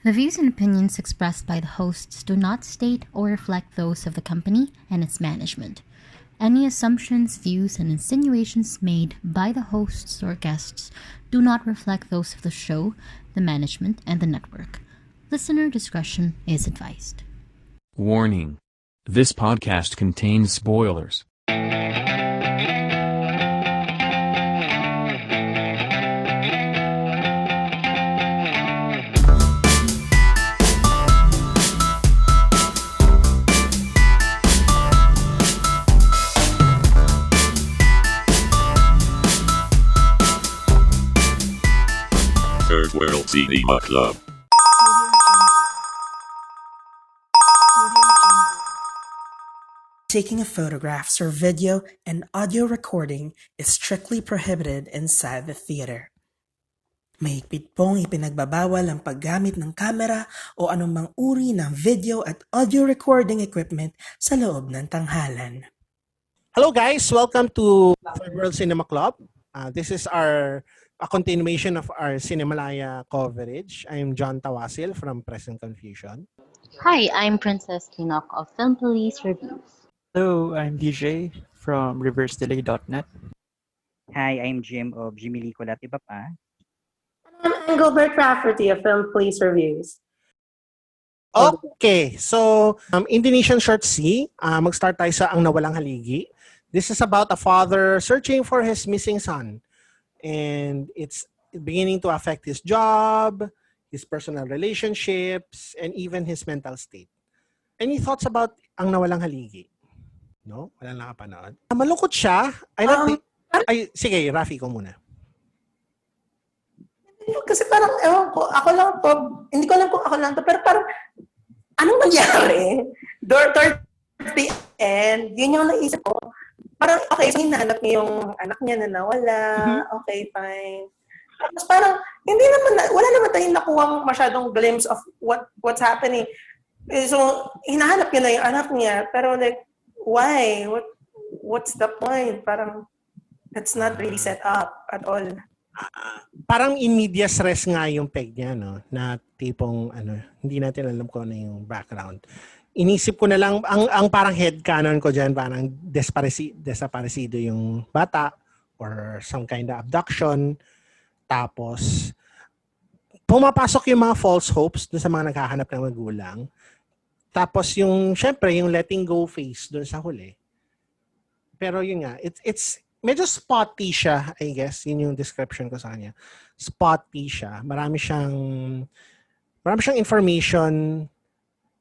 The views and opinions expressed by the hosts do not state or reflect those of the company and its management. Any assumptions, views, and insinuations made by the hosts or guests do not reflect those of the show, the management, and the network. Listener discretion is advised. Warning. This podcast contains spoilers. Third World Cinema Club. Taking of photographs or video and audio recording is strictly prohibited inside the theater. Mahigpit pong ipinagbabawal ang paggamit ng kamera o anumang uri ng video at audio recording equipment sa loob ng tanghalan. Hello guys, welcome to Third World Cinema Club. This is a continuation of our Cinemalaya coverage. I'm John Tawasil from Present Confusion. Hi, I'm Princess Kinok of Film Police Reviews. Hello, I'm DJ from reversedelay.net. Hi, I'm Jim of Jimmy Licolat Iba Pa. I'm Gilbert Rafferty of Film Police Reviews. Okay, so Indonesian Short C, mag-start tayo sa Ang Nawalang Haligi. This is about a father searching for his missing son. And it's beginning to affect his job, his personal relationships, and even his mental state. Any thoughts about Ang Nawalang Haligi? No? Wala nakapanood. Malungkot siya. Sige, Rafi ko muna. Kasi parang, ewan ko, ako lang to, hindi ko alam kung ako lang to, pero parang, anong nangyari? Towards the end, yun yung naisip ko. Parang, okay, so hinahanap niya yung anak niya na nawala, okay, fine. Tapos parang, wala naman tayong nakuha masyadong glimpse of what's happening. So, hinahanap niya na yung anak niya, pero like, why? What's the point? Parang, it's not really set up at all. Parang in medias res nga yung peg niya, no? Na tipong, hindi natin alam kung ano yung background. Inisip ko na lang, ang parang headcanon ko dyan, parang desaparecido yung bata or some kind of abduction. Tapos, pumapasok yung mga false hopes dun sa mga naghahanap ng magulang. Tapos yung, syempre, yung letting go phase dun sa huli. Pero yun nga, it's medyo spotty siya, I guess. Yun yung description ko sa kanya. Spotty siya. Marami siyang information,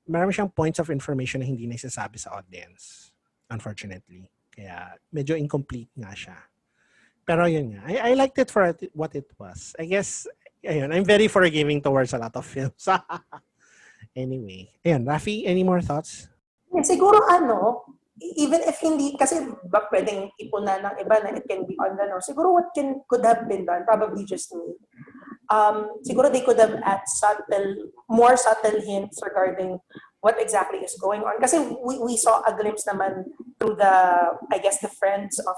marami siyang points of information na hindi naisasabi sa audience. Unfortunately. Kaya medyo incomplete nga siya. Pero yun nga. I liked it for what it was. I guess, ayun, I'm very forgiving towards a lot of films. Anyway. Ayun, Rafi, any more thoughts? Siguro even if hindi, kasi ba pwedeng ipunan ng iba na it can be on siguro what could have been done, probably just me. Siguro they could have add more subtle hints regarding what exactly is going on. Kasi we saw a glimpse naman through the friends of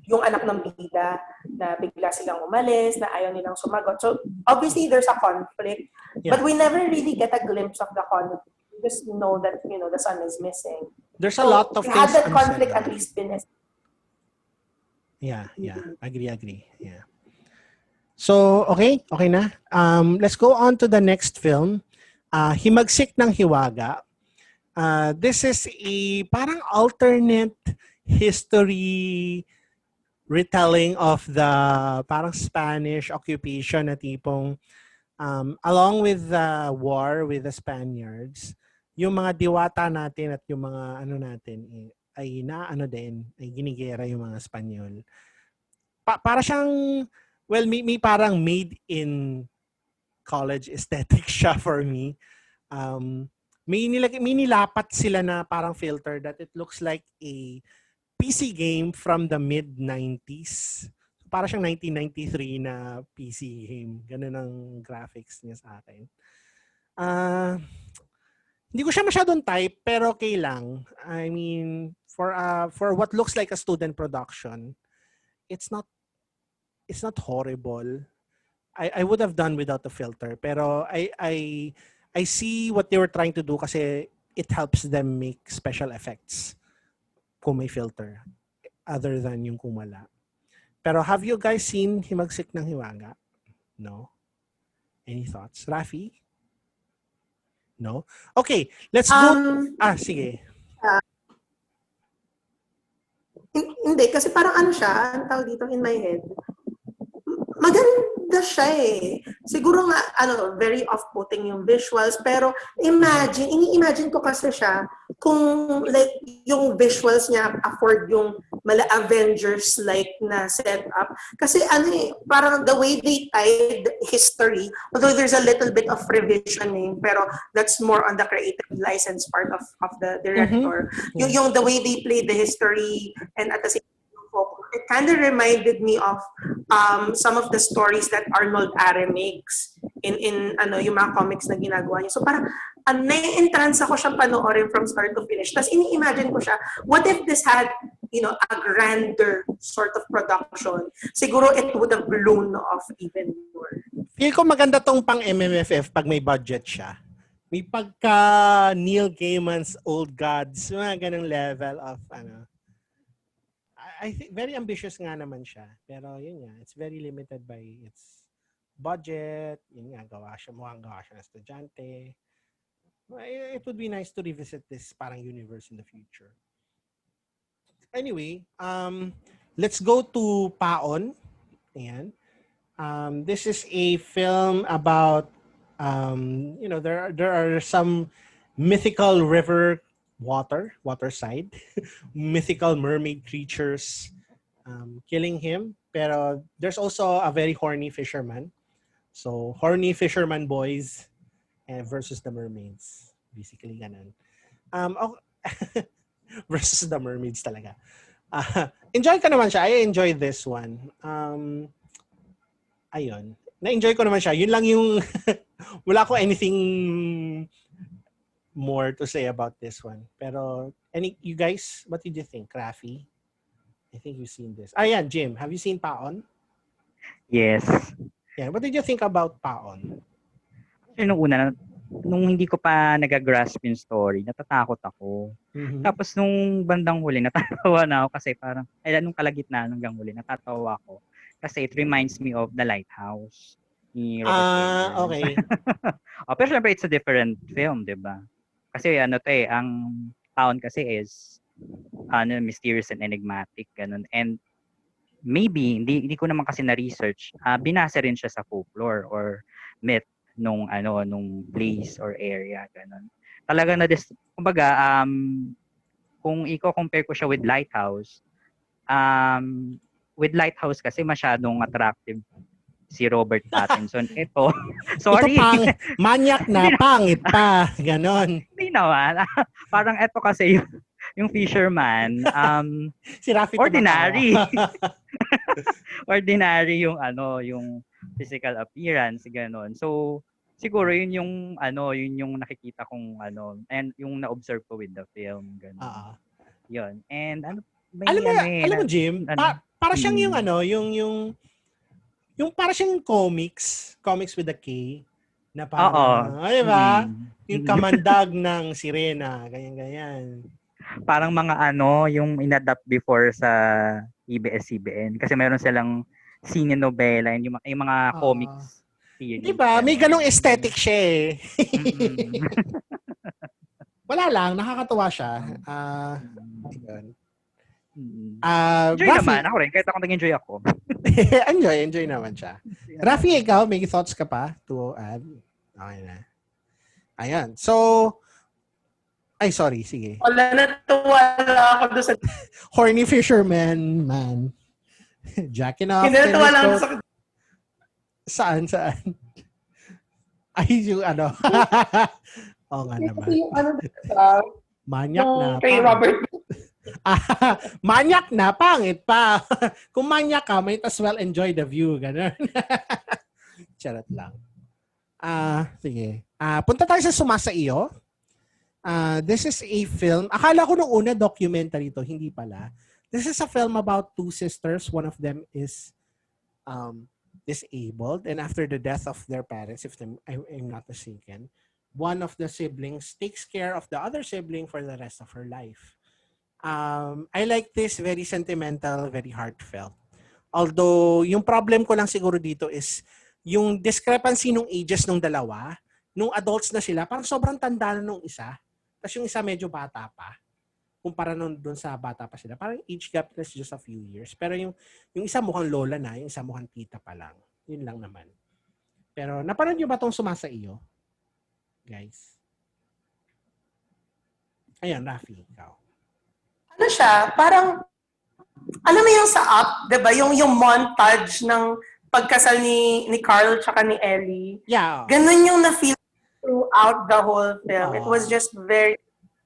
yung anak ng bida na bigla silang umalis, na ayaw nilang sumagot. So, obviously, there's a conflict. Yeah. But we never really get a glimpse of the conflict. We just know that, the son is missing. There's a lot of things. Had that conflict at least been... Yeah. Agree. Yeah. So, okay na. Let's go on to the next film. Himagsik ng Hiwaga. This is a parang alternate history retelling of the parang Spanish occupation na tipong along with the war with the Spaniards, yung mga diwata natin at yung mga natin ay ginigera yung mga Espanyol. Para siyang, well, may parang made in college aesthetic siya for me. May nilapat sila na parang filter that it looks like a PC game from the mid-90s. Para siyang 1993 na PC game. Ganun ang graphics niya sa akin. Hindi ko siya masyadong type, pero okay lang. I mean, for what looks like a student production, it's not horrible. I would have done without the filter. Pero I see what they were trying to do kasi it helps them make special effects kung may filter other than yung kung wala. Pero have you guys seen Himagsik ng Hiwaga? No? Any thoughts? Rafi? No? Okay, let's go. Sige. Hindi, kasi parang ano siya, ang tawag dito in my head, maganda siya eh. Siguro nga, very off-putting yung visuals, pero ini-imagine ko kasi siya kung like yung visuals niya afford yung mala Avengers-like na setup. Kasi parang the way they tied history, although there's a little bit of revisioning, pero that's more on the creative license part of the director. Mm-hmm. Yung the way they played the history and at the same it kind of reminded me of some of the stories that Arnold Are makes in yung mga comics na ginagawa niya. So parang nai-entrance ako siyang panoorin from start to finish. Tapos ini-imagine ko siya, what if this had a grander sort of production? Siguro it would have blown off even more. Feel ko maganda tong pang MMFF pag may budget siya. May pagka Neil Gaiman's Old Gods, mga ganang level of I think very ambitious nga naman siya. Pero yun nga, it's very limited by its budget. Yun nga, mukhang gawa siya ng estudyante. It would be nice to revisit this parang universe in the future. Anyway, let's go to Paon. Ayan. This is a film about, there are some mythical water side, mythical mermaid creatures killing him. Pero there's also a very horny fisherman. So, horny fisherman boys versus the mermaids. Basically, ganun. Versus the mermaids talaga. Enjoy ko naman siya. I enjoyed this one. Ayun. Na-enjoy ko naman siya. Yun lang yung wala ko anything more to say about this one. Pero, you guys, what did you think? Rafi? I think you've seen this. Yan, Jim. Have you seen Paon? Yes. Yeah. What did you think about Paon? Nung hindi ko pa nagagrasp yung story, natatakot ako. Mm-hmm. Tapos nung bandang huli, natatawa na ako kasi parang, nung kalagitnaan hanggang huli, natatawa ako. Kasi it reminds me of The Lighthouse. Ni Robert okay. Pero syempre, it's a different film, di ba? Kasi ang Paon kasi is mysterious and enigmatic, ganun. And maybe, hindi ko naman kasi na-research, binasa rin siya sa folklore or myth nung place or area, ganun. Talaga kumbaga, kung i-compare ko siya with Lighthouse kasi masyadong attractive si Robert Pattinson. Ito, sorry. Ito manyak na, pangit pa. Ganon. Hindi naman. Parang ito kasi yung fisherman, si Rafi ordinary. Ordinary yung physical appearance, ganon. So, siguro yun yung nakikita kong and yung na-observe ko with the film, ganon. Yun. And alam mo Jim, para siyang yung para siyang comics with a K na parang, di ba? Yung kamandag ng sirena, ganyan. Parang mga yung inadapt before sa ABS-CBN kasi meron silang sine-novela yung mga comics series. Di ba? May ganong aesthetic siya eh. Wala lang, nakakatuwa siya. Enjoy naman ako rin, kahit ako nag-enjoy ako. enjoy naman siya. Rafi, ikaw, may thoughts ka pa to add? Okay na. Ayan. So, sorry, sige. Wala, natuwa lang ako doon sa horny fisherman, man. Jacking off. Natuwa lang ako sa Saan? Ay, yung Oo nga naman. Manyak na. Kay Robert. Manyak na, pangit pa. Kung manyak ka, might as well enjoy the view. Ganun. Charot lang. Sige. Punta tayo sa Sumasa Iyo. This is a film. Akala ko nung una documentary to, hindi pala. This is a film about two sisters. One of them is disabled, and after the death of their parents, if I'm not mistaken, one of the siblings takes care of the other sibling for the rest of her life. I like this, very sentimental, very heartfelt. Although, yung problem ko lang siguro dito is yung discrepancy nung ages nung dalawa, nung adults na sila, parang sobrang tanda na nung isa. Tapos yung isa medyo bata pa. Kumpara nun dun sa bata pa sila. Parang age gap is just a few years. Pero yung isa mukhang lola na, yung isa mukhang tita pa lang. Yun lang naman. Pero napanood nyo ba itong Sumasa Iyo? Guys. Ayan, Rafi, ikaw. Ano siya? Parang, alam mo yung sa Up, diba? Yung montage ng pagkasal ni Carl tsaka ni Ellie. Yeah. Ganun yung na-feel throughout the whole film. It was just very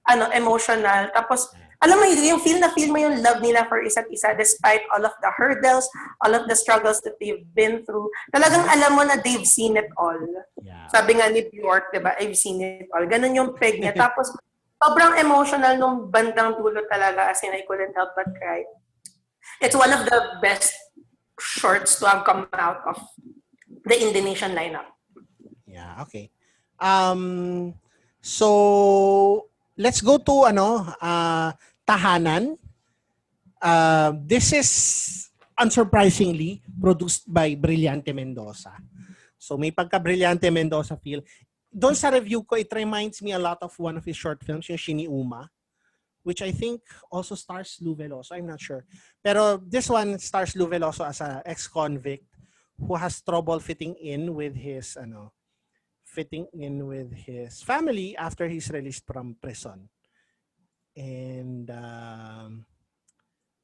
emotional. Tapos, alam mo, yung feel mo yung love nila for isa't isa despite all of the hurdles, all of the struggles that they've been through. Talagang alam mo na they've seen it all. Yeah. Sabi nga ni Bjork, diba? I've seen it all. Ganun yung peg niya. Tapos, sobrang emotional nung bandang dulo talaga, as in I couldn't help but cry. It's one of the best shorts to have come out of the Indonesian lineup. Yeah, okay. So let's go to Tahanan. This is unsurprisingly produced by Brillante Mendoza. So may pagka-Brillante Mendoza feel. Doon sa review ko, it reminds me a lot of one of his short films, yung Shiniuma, which I think also stars Lou Veloso. I'm not sure. Pero this one stars Lou Veloso as an ex-convict who has trouble fitting in with his family after he's released from prison. And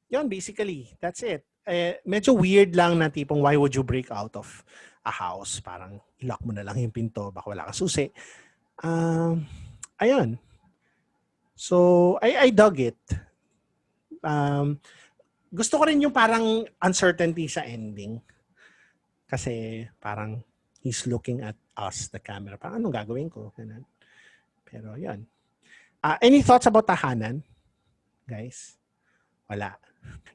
yun, basically, that's it. Medyo weird lang na tipong why would you break out of a house? Parang ilock mo na lang yung pinto, baka wala kang susi. Ayun. So, I dug it. Gusto ko rin yung parang uncertainty sa ending. Kasi parang he's looking at us, the camera. Parang anong gagawin ko? Ganun. Pero yun. Any thoughts about Tahanan? Guys? Wala.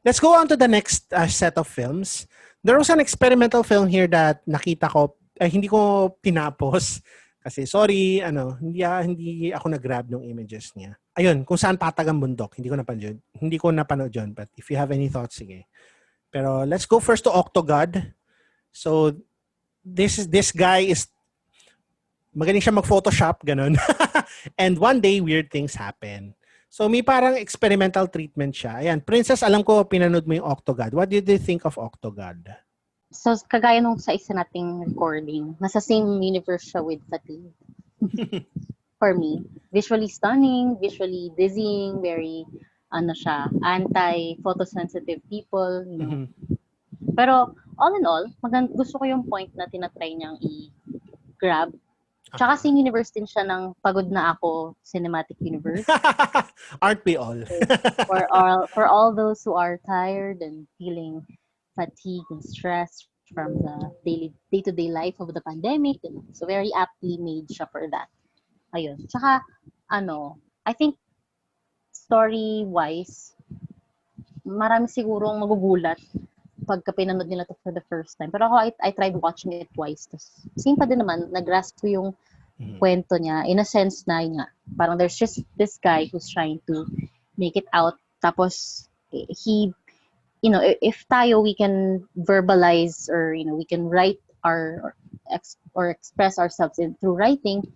Let's go on to the next set of films. There was an experimental film here that nakita ko, hindi ko tinapos. Kasi sorry, hindi ako nag-grab ng images niya. Ayun, kung saan patag ang bundok. Hindi ko napanood yun. But if you have any thoughts, sige. Pero let's go first to Octogod. So, this guy is magaling siya mag-Photoshop, ganun. And one day, weird things happen. So, may parang experimental treatment siya. Ayan, Princess, alam ko, pinanood mo yung Octogod. What did you think of Octogod? So, kagaya nung sa isa nating recording, nasa same universe siya with Fatigue. For me, visually stunning, visually dizzying, very, anti-photosensitive people, you know. Mm-hmm. Pero, all in all, gusto ko yung point na tinatry niyang i-grab. Tsaka same universe din siya ng Pagod na Ako Cinematic Universe. Aren't we all? for all those who are tired and feeling fatigue and stress from the day-to-day life of the pandemic. So very aptly made siya for that. Ayun. Tsaka, I think story-wise, marami sigurong magugulat pagka pinanood nila to for the first time. Pero ako, I tried watching it twice. Tapos, same pa din naman, nag-grasp ko yung kwento niya. In a sense na yun nga, parang there's just this guy who's trying to make it out. Tapos, he, if tayo, we can verbalize or, we can write or express ourselves through writing,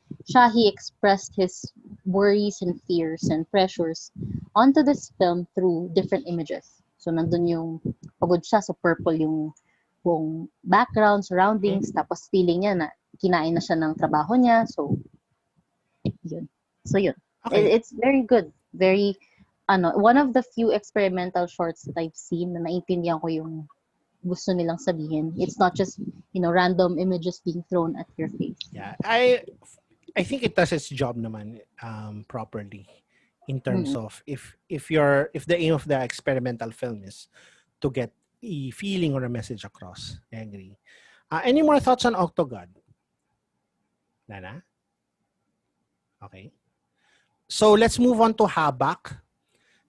he expressed his worries and fears and pressures onto this film through different images. So, nandun yung pagod siya, so purple yung buong background, surroundings, tapos feeling niya na kinain na siya ng trabaho niya. So, yun. So, yun. Okay. It's very good. Very, one of the few experimental shorts that I've seen na naintindihan ko yung gusto nilang sabihin. It's not just, random images being thrown at your face. Yeah. I think it does its job naman properly. In terms of if the aim of the experimental film is to get a feeling or a message across. I agree. Any more thoughts on Octogod? Nana? Okay. So let's move on to Habak.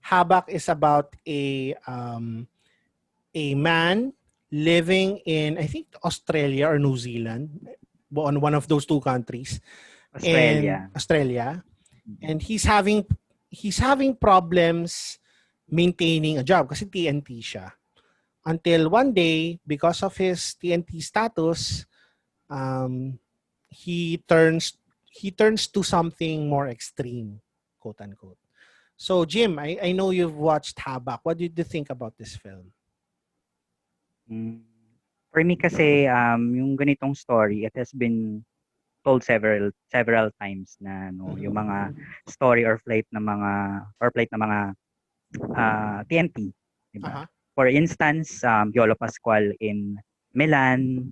Habak is about a man living in, I think, Australia or New Zealand, on one of those two countries. Australia. And Australia. And he's having problems maintaining a job kasi TNT siya. Until one day, because of his TNT status, he turns to something more extreme, quote unquote. So Jim, I know you've watched Habak. What did you think about this film? For me kasi, yung ganitong story, it has been told several times na yung mga story or flight ng mga TNT, diba? For instance, Yolo Pascual in Milan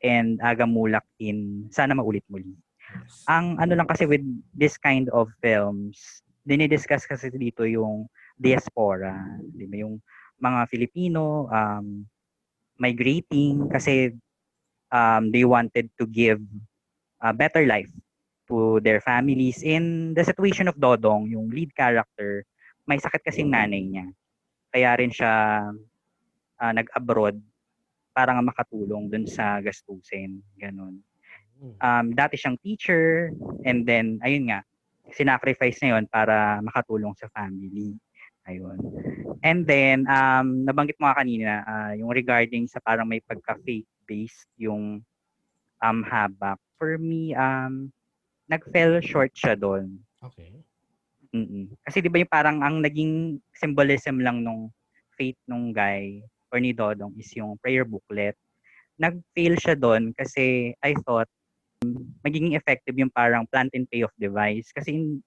and Aga Mulak in Sana Maulit Muli. Ang ano lang kasi with this kind of films, dinidiscuss kasi dito yung diaspora, diba? Yung mga Filipino migrating kasi they wanted to give a better life to their families. In the situation of Dodong, yung lead character, may sakit kasing nanay niya. Kaya rin siya nag-abroad para nga makatulong dun sa gastusin. Ganun. Dati siyang teacher and then, ayun nga, sinacrifice na yun para makatulong sa family. Ayun. And then, nabanggit mo nga kanina, yung regarding sa parang may pagka-faith-based yung Habak. For me, nag-fell short siya doon. Okay. Kasi di ba yung parang ang naging symbolism lang nung faith nung guy or ni Dodong is yung prayer booklet. Nag-fail siya doon kasi I thought magiging effective yung parang plant and payoff device. Kasi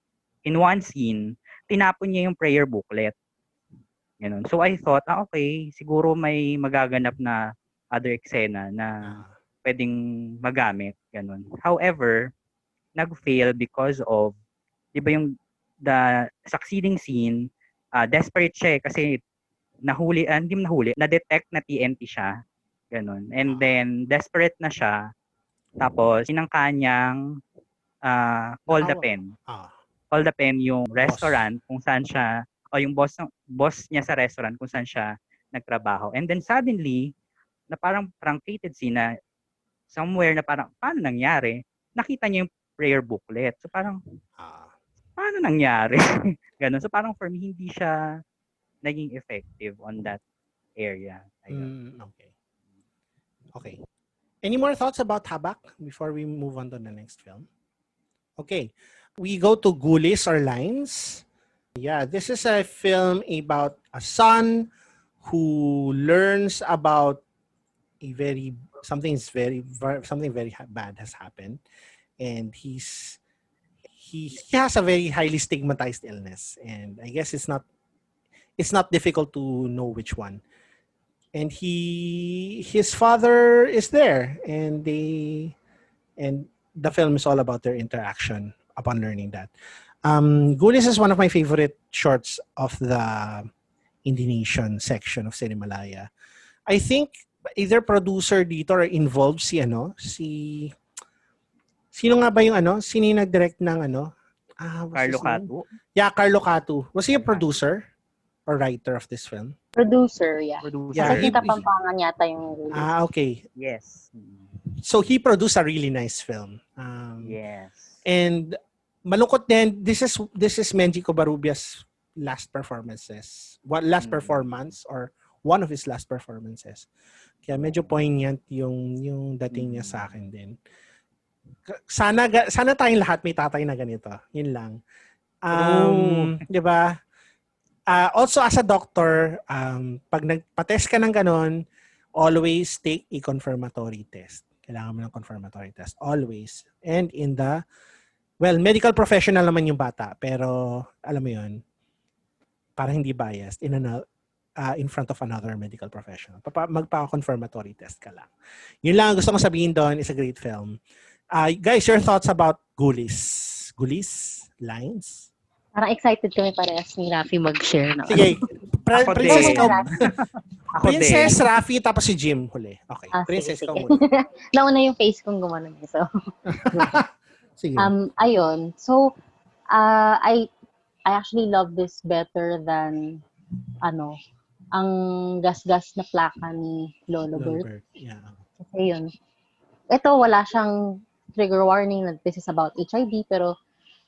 in one scene, tinapon niya yung prayer booklet. Ganun. So I thought, okay, siguro may magaganap na other eksena na pwedeng magamit. Ganun. However, nag-fail because of, di ba yung the succeeding scene, desperate siya kasi nahuli, hindi mo nahuli, na-detect na TNT siya. Ganun. And then, desperate na siya. Tapos, sinangka niyang Call the Pen. Call the Pen yung restaurant kung saan siya, o yung boss niya sa restaurant kung saan siya nagtrabaho. And then, suddenly, na parang truncated scene na somewhere na parang, paano nangyari? Nakita niya yung prayer booklet. So, parang, paano nangyari? Ganun. So parang for me, hindi siya naging effective on that area. Okay. Any more thoughts about Habak before we move on to the next film? Okay. We go to Gulis or Lines. Yeah, this is a film about a son who learns about something very bad has happened, and he has a very highly stigmatized illness, and I guess it's not difficult to know which one. And his father is there, and the film is all about their interaction upon learning that. Gulis is one of my favorite shorts of the Indonesian section of Cinemalaya. I think either producer dito or involved sino nga ba yung sino yung nag-direct ng Carlo Catu. Yeah, Carlo Catu. Was he a producer or writer of this film? Producer, yeah. Yeah, Kasi Kapampangan yata yung release. Okay. Yes. So he produced a really nice film. Yes. And malungkot din, this is Menji Covarrubias' last performance or one of his last performances. Kaya medyo poignant yung dating niya sa akin din. Sana tayong lahat may tatay na ganito. Yun lang. 'Di ba? Also as a doctor, pag nagpa-test ka ng ganon, always take a confirmatory test. Kailangan mo ng confirmatory test. Always. And medical professional naman yung bata, pero alam mo yun, para hindi biased, in front of another medical professional. Magpa-confirmatory test ka lang. Yun lang ang gusto kong sabihin doon. It's a great film. Guys, your thoughts about Gulis? Gulis? Lines? Parang excited kami parehas ni Rafi mag-share. Na. Sige. Princess din. Rafi, tapos si Jim huli. Okay. Princess sige. ka muna. Nauna yung face kong gumanon. So. Sige. Ayun. So, I actually love this better than ang gas-gas na plaka ni Lolo Bert. Lolbert. Yeah. Kasi yun. Ito, wala siyang trigger warning that this is about HIV, pero,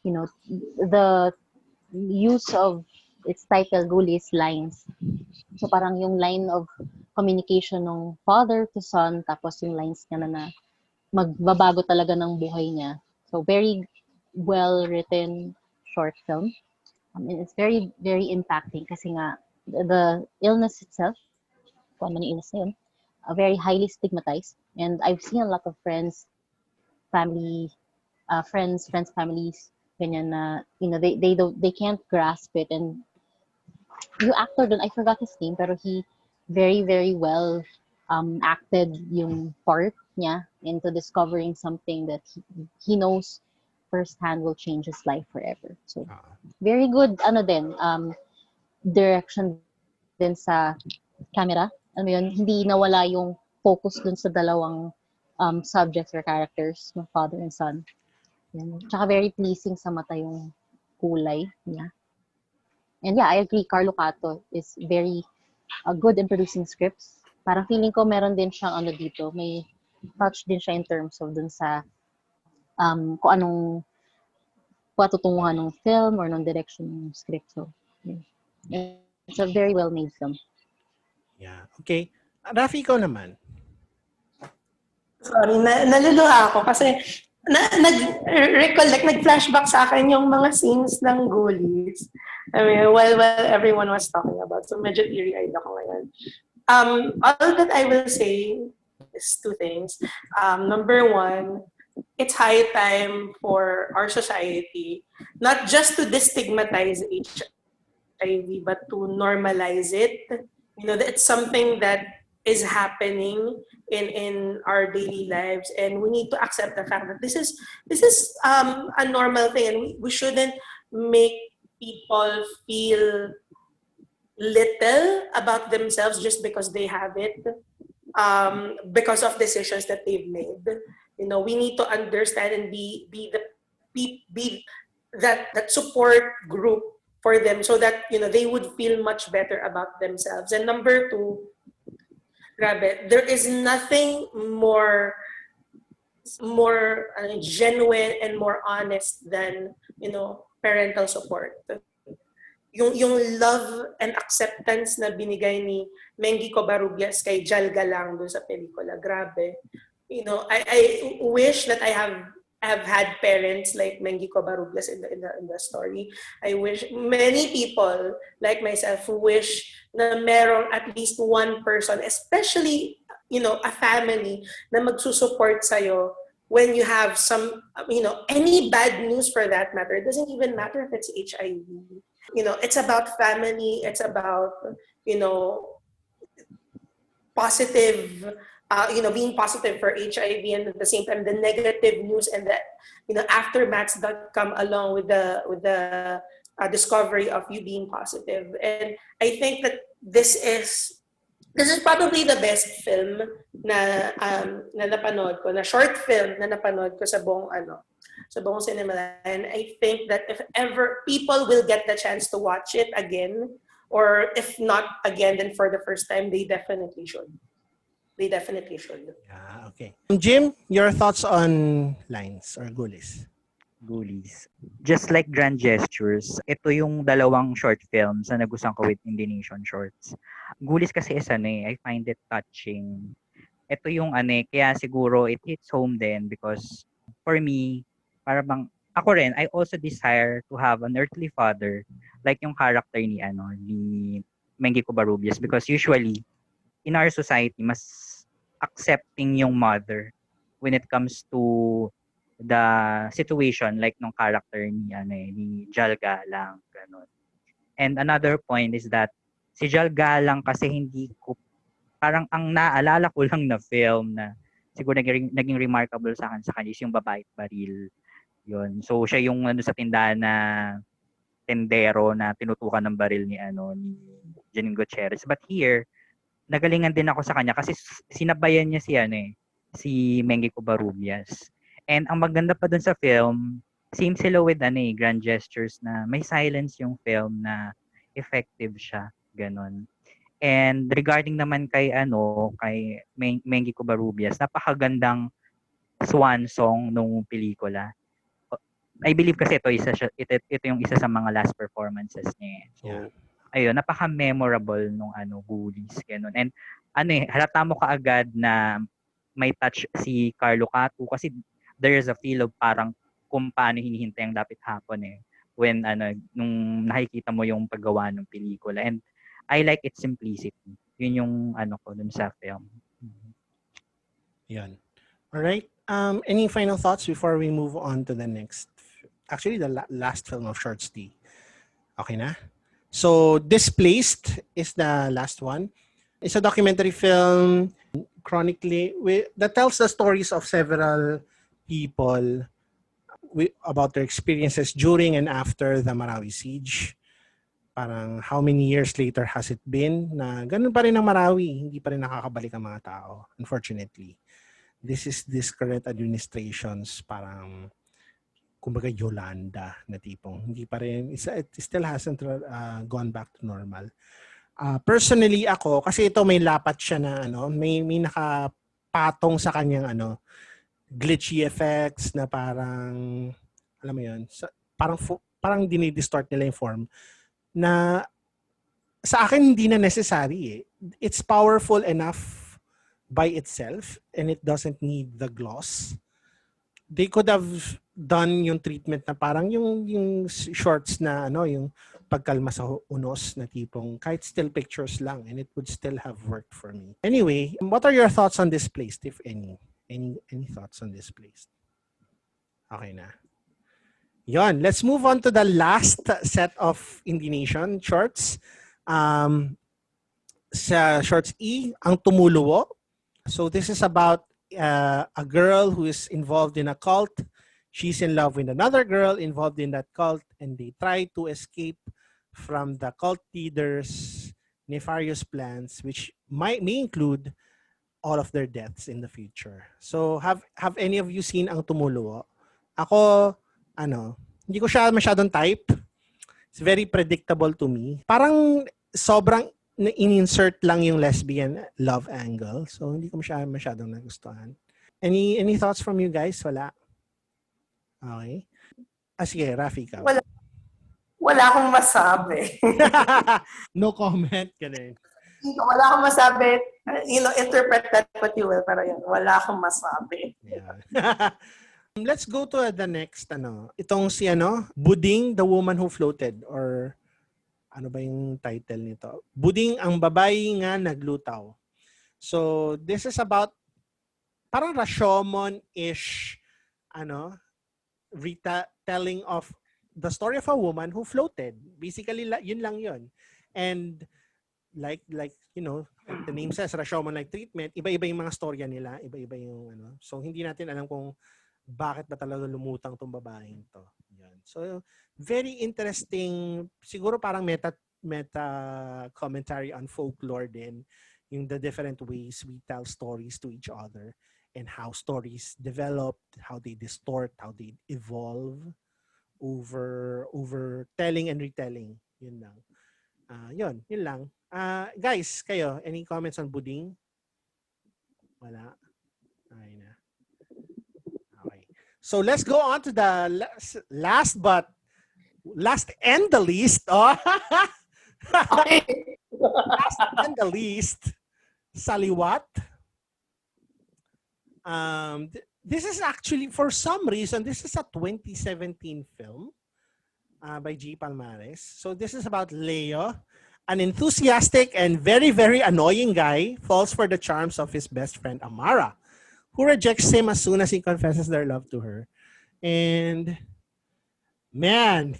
you know, the use of its title, Ghoulies, lines. So parang yung line of communication ng father to son, tapos yung lines niya na magbabago talaga ng buhay niya. So very well-written short film. And it's very, very impacting kasi nga the illness itself, kung ano yung illness na yun, very highly stigmatized. And I've seen a lot of friends, families, ganyan na, you know, they can't grasp it. And yung actor dun, I forgot his name, pero he very, very well acted yung part niya into discovering something that he knows firsthand will change his life forever. So, very good, direction din sa camera. Ano yun, hindi nawala yung focus dun sa dalawang subjects or characters, ng father and son. Yan. Tsaka very pleasing sa mata yung kulay niya. And yeah, I agree, Carlo Cato is very good in producing scripts. Parang feeling ko meron din siyang dito, may touch din siya in terms of dun sa kung anong patutunguhan ng film or ng direction ng script. So, yeah. It's a very well-made film. Yeah. Okay. Rafi, ikaw naman. Sorry, naluluha ako kasi nag-recollect, nag-flashback sa akin yung mga scenes ng Ghoulies. I mean, while everyone was talking about. So, medyo eerie-eyed ako ngayon. All that I will say is two things. Number one, it's high time for our society not just to destigmatize HIV, but to normalize it. You know, it's something that is happening in our daily lives, and we need to accept the fact that this is a normal thing, and we shouldn't make people feel little about themselves just because they have it, because of decisions that they've made. You know, we need to understand and be that support group for them, so that, you know, they would feel much better about themselves. And number two, grabe, there is nothing more genuine and more honest than, you know, parental support. Yung love and acceptance na binigay ni Mengi Covarrubias kay Jal Galang doon sa pelikula, grabe. You know, I wish that I have had parents like Mengi Covarrubias in the story. I wish many people like myself wish na merong at least one person, especially, you know, a family, na magsusupport sa'yo when you have some, you know, any bad news for that matter. It doesn't even matter if it's HIV. You know, it's about family. It's about, you know, positive, you know, being positive for HIV, and at the same time, the negative news and the, you know, aftermaths that come along with the discovery of you being positive. And I think that this is probably the best film na napanood ko, na short film na napanood ko sa buong cinema. And I think that if ever people will get the chance to watch it again, or if not again, then for the first time, they definitely should. Yeah, okay. Jim, your thoughts on Lines or Ghoulies? Ghoulies. Just like Grand Gestures, ito yung dalawang short films na nagustuhan ko with Indonesian shorts. Ghoulies kasi is I find it touching. Ito yung kaya siguro it hits home din because for me, para bang ako rin, I also desire to have an earthly father like yung character ni Mengi Covarrubias, because usually in our society mas accepting yung mother when it comes to the situation like nung character ni Jal Galang, ganun. And another point is that si Jal Galang kasi hindi ko, parang ang naalala ko lang na film na siguro naging remarkable sa kanya is yung Babae at Baril. Yun. So siya yung sa tindahan na tendero na tinutukan ng baril ni Janine Gutierrez. But here, nagalingan din ako sa kanya kasi sinabayan niya si Mengi Covarrubias. And ang maganda pa dun sa film, same sila with Grand Gestures, na may silence yung film na effective siya, ganon. And regarding naman kay Mengi Covarrubias, napakagandang swan song nung pelikula. I believe kasi ito yung isa sa mga last performances niya. So, ayun, napaka-memorable nung Ghoulies, ganun. And halata mo kaagad na may touch si Carlo Catu kasi there is a feel of parang kung paano hinihintay ang Lapit Hapon when nung nakikita mo yung paggawa ng pelikula. And I like its simplicity. Yun yung ko dun sa film. Yan. All right. Any final thoughts before we move on to the next? Actually, the last film of Shorts D. Okay na? So, Displaced is the last one. It's a documentary film that tells the stories of several people about their experiences during and after the Marawi siege. Parang how many years later has it been na ganun pa rin ang Marawi, hindi pa rin nakakabalik ang mga tao, unfortunately. This is this current administration's parang kumbaga Yolanda na tipong hindi pa rin, it still hasn't gone back to normal. Personally ako, kasi ito may lapat siya na may nakapatong sa kanyang glitchy effects na parang alam mo yun, parang dinidistort nila yung form na sa akin hindi na necessary. It's powerful enough by itself and it doesn't need the gloss. They could have done yung treatment na parang yung shorts na yung pagkalma sa unos na tipong kahit still pictures lang and it would still have worked for me. Anyway, what are your thoughts on Displaced, if any? Any thoughts on Displaced? Okay na. Yon, let's move on to the last set of Indie Nation shorts. Sa Shorts E, ang Tumuluo. So this is about a girl who is involved in a cult. She's in love with another girl involved in that cult and they try to escape from the cult leader's nefarious plans, which may include all of their deaths in the future. So have any of you seen ang Tumuluo? Ako, hindi ko siya masyadong type. It's very predictable to me. Parang sobrang in-insert lang yung lesbian love angle. So hindi ko masyadong nagustuhan. Any thoughts from you guys? Wala? Okay. Sige, Rafi ka. Wala akong masabi. No comment. Ganun. Wala akong masabi. Interpret that what you will. Pero yun, wala akong masabi. Yeah. Let's go to the next, itong si Buding, the Woman Who Floated, or ano ba yung title nito? Buding, ang babae nga naglutaw. So, this is about parang Rashomon-ish, retelling of the story of a woman who floated. Basically, yun lang yun. And like the name says, Rashomon-like treatment, iba-iba yung mga storya nila, iba-iba yung So, hindi natin alam kung bakit ba talaga lumutang tong babaeng to. Yan. So, very interesting. Siguro parang meta commentary on folklore din. Yung the different ways we tell stories to each other and how stories develop, how they distort, how they evolve over telling and retelling. Yun lang. Yun lang. Guys, kayo, any comments on Buding? Wala. Ay na. So let's go on to the last and the least. Oh. Last and the least, Saliwat. This is actually, for some reason, this is a 2017 film by G. Palmares. So this is about Leo, an enthusiastic and very, very annoying guy, falls for the charms of his best friend Amara, who rejects him as soon as he confesses their love to her. And, man,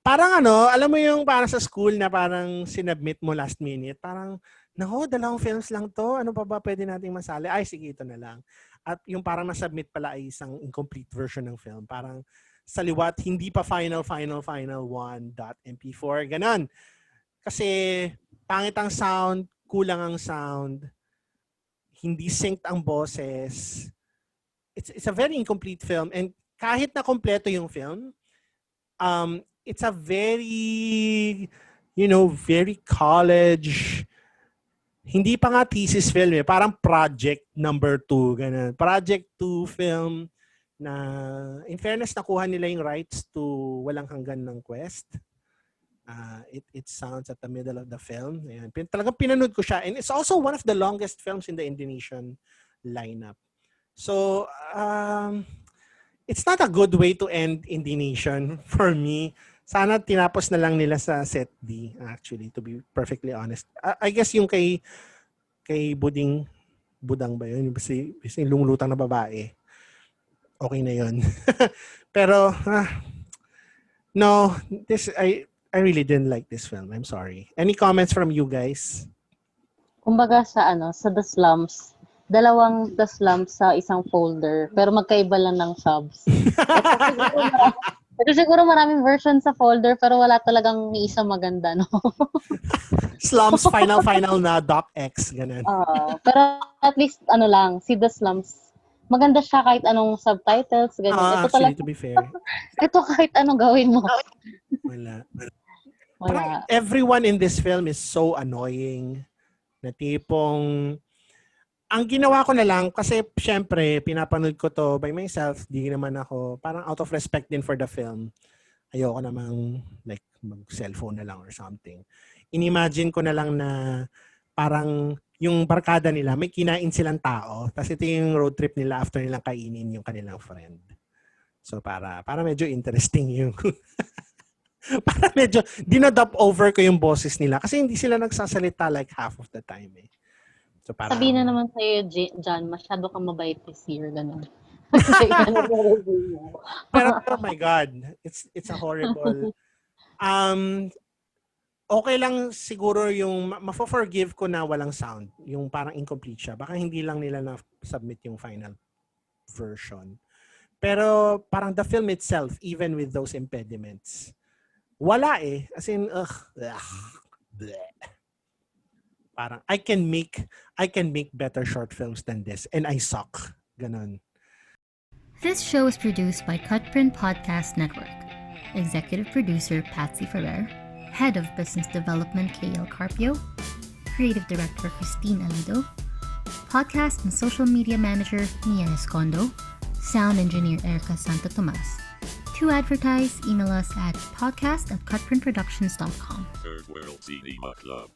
parang alam mo yung parang sa school na parang sinubmit mo last minute, parang, dalawang films lang to, ano pa ba pwede nating masali? Ay, sige, ito na lang. At yung parang nasubmit pala ay isang incomplete version ng film. Parang Saliwat, hindi pa final 1.mp4, ganon. Kasi, pangit ang sound, kulang ang sound, hindi synced ang boses. It's a very incomplete film, and kahit na kompleto yung film, it's a very very college. Hindi pa nga thesis film eh. Parang project number 2. Ganun. Project 2 film na in fairness nakuha nila yung rights to Walang Hanggan ng Quest. It sounds at the middle of the film. Ayan. Talagang pinanood ko siya. And it's also one of the longest films in the Indonesian lineup. So, it's not a good way to end Indonesian for me. Sana tinapos na lang nila sa set D, actually, to be perfectly honest. I guess yung kay Budang ba yun? Kasi yung lumulutang na babae. Okay na yun. Pero, no, I really didn't like this film. I'm sorry. Any comments from you guys? Kumbaga sa The Slums, dalawang The Slums sa isang folder, pero magkaiba lang ng subs. Ito siguro maraming version sa folder, pero wala talagang ni isa maganda, no? Slums, final na DocX, ganun. Pero at least, si The Slums, maganda siya kahit anong subtitles, ganun. Ito Actually, to be fair. Ito kahit anong gawin mo. Wala. Parang everyone in this film is so annoying na tipong ang ginawa ko na lang, kasi syempre, pinapanood ko to by myself, di naman ako, parang out of respect din for the film, ayoko namang mag-cellphone na lang or something. Inimagine ko na lang na parang yung barkada nila, may kinain silang tao, tapos ito yung road trip nila after nilang kainin yung kanilang friend. So para medyo interesting yung para medyo dinadub over ko yung boses nila kasi hindi sila nagsasalita like half of the time eh. So, sabihin na naman sa'yo, John, masyado kang mabait this year, gano'n. Pero oh my God, it's a horrible. Okay lang siguro yung mafo-forgive ko na walang sound, yung parang incomplete siya. Baka hindi lang nila na-submit yung final version. Pero parang the film itself, even with those impediments, wala eh. As in, bleh. Parang I can make better short films than this and I suck. Ganon. This show is produced by Cutprint Podcast Network. Executive producer Patsy Ferrer, Head of Business Development KL Carpio, Creative Director Christine Alido, Podcast and Social Media Manager Mia Escondo, Sound Engineer Erica Santo Tomas. To advertise, email us at podcast@cutprintproductions.com. Third World Cinema Club.